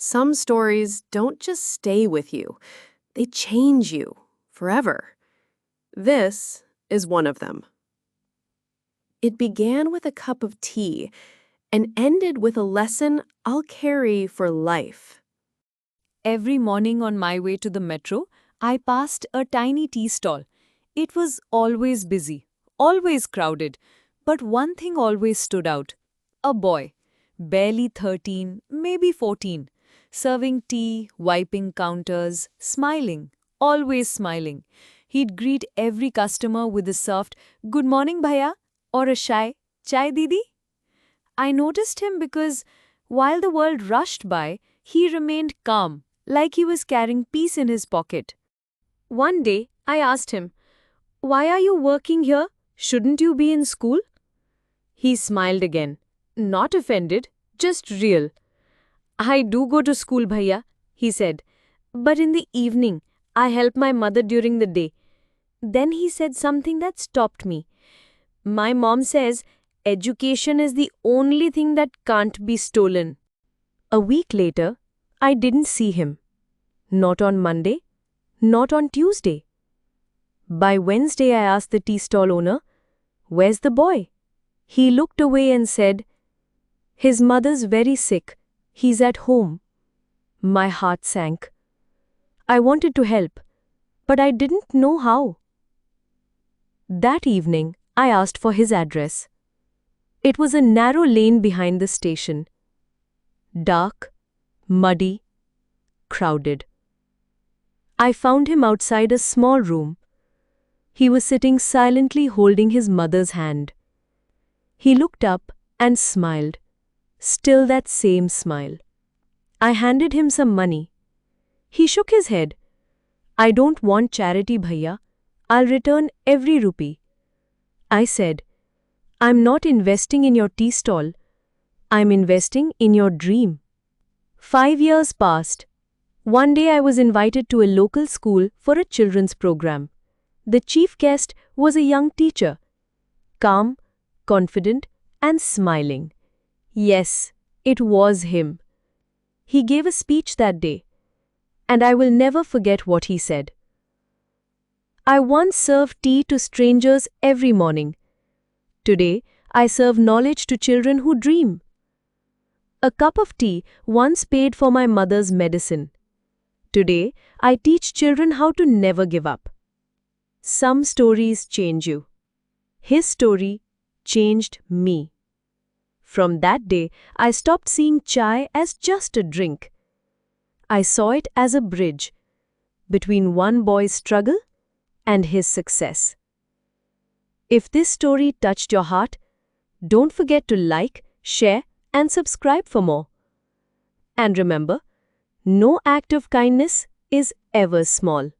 Some stories don't just stay with you, they change you forever. This is one of them. It began with a cup of tea and ended with a lesson I'll carry for life. Every morning on my way to the metro, I passed a tiny tea stall. It was always busy, always crowded, but one thing always stood out. A boy, barely 13, maybe 14, serving tea, wiping counters, smiling, always smiling. He'd greet every customer with a soft, "Good morning, bhaiya," or a shy, "Chai didi?" I noticed him because, while the world rushed by, he remained calm, like he was carrying peace in his pocket. One day, I asked him, "Why are you working here? Shouldn't you be in school?" He smiled again, not offended, just real. "I do go to school, bhaiya," he said, "but in the evening, I help my mother during the day." Then he said something that stopped me. "My mom says education is the only thing that can't be stolen." A week later, I didn't see him. Not on Monday, not on Tuesday. By Wednesday, I asked the tea stall owner, "Where's the boy?" He looked away and said, "His mother's very sick. He's at home." My heart sank. I wanted to help, but I didn't know how. That evening, I asked for his address. It was a narrow lane behind the station. Dark, muddy, crowded. I found him outside a small room. He was sitting silently holding his mother's hand. He looked up and smiled. Still that same smile. I handed him some money. He shook his head. "I don't want charity, bhaiya. I'll return every rupee." I said, "I'm not investing in your tea stall. I'm investing in your dream." 5 years passed. One day I was invited to a local school for a children's program. The chief guest was a young teacher, calm, confident, and smiling. Yes, it was him. He gave a speech that day, and I will never forget what he said. "I once served tea to strangers every morning. Today, I serve knowledge to children who dream. A cup of tea once paid for my mother's medicine. Today, I teach children how to never give up." Some stories change you. His story changed me. From that day, I stopped seeing chai as just a drink. I saw it as a bridge between one boy's struggle and his success. If this story touched your heart, don't forget to like, share, and subscribe for more. And remember, no act of kindness is ever small.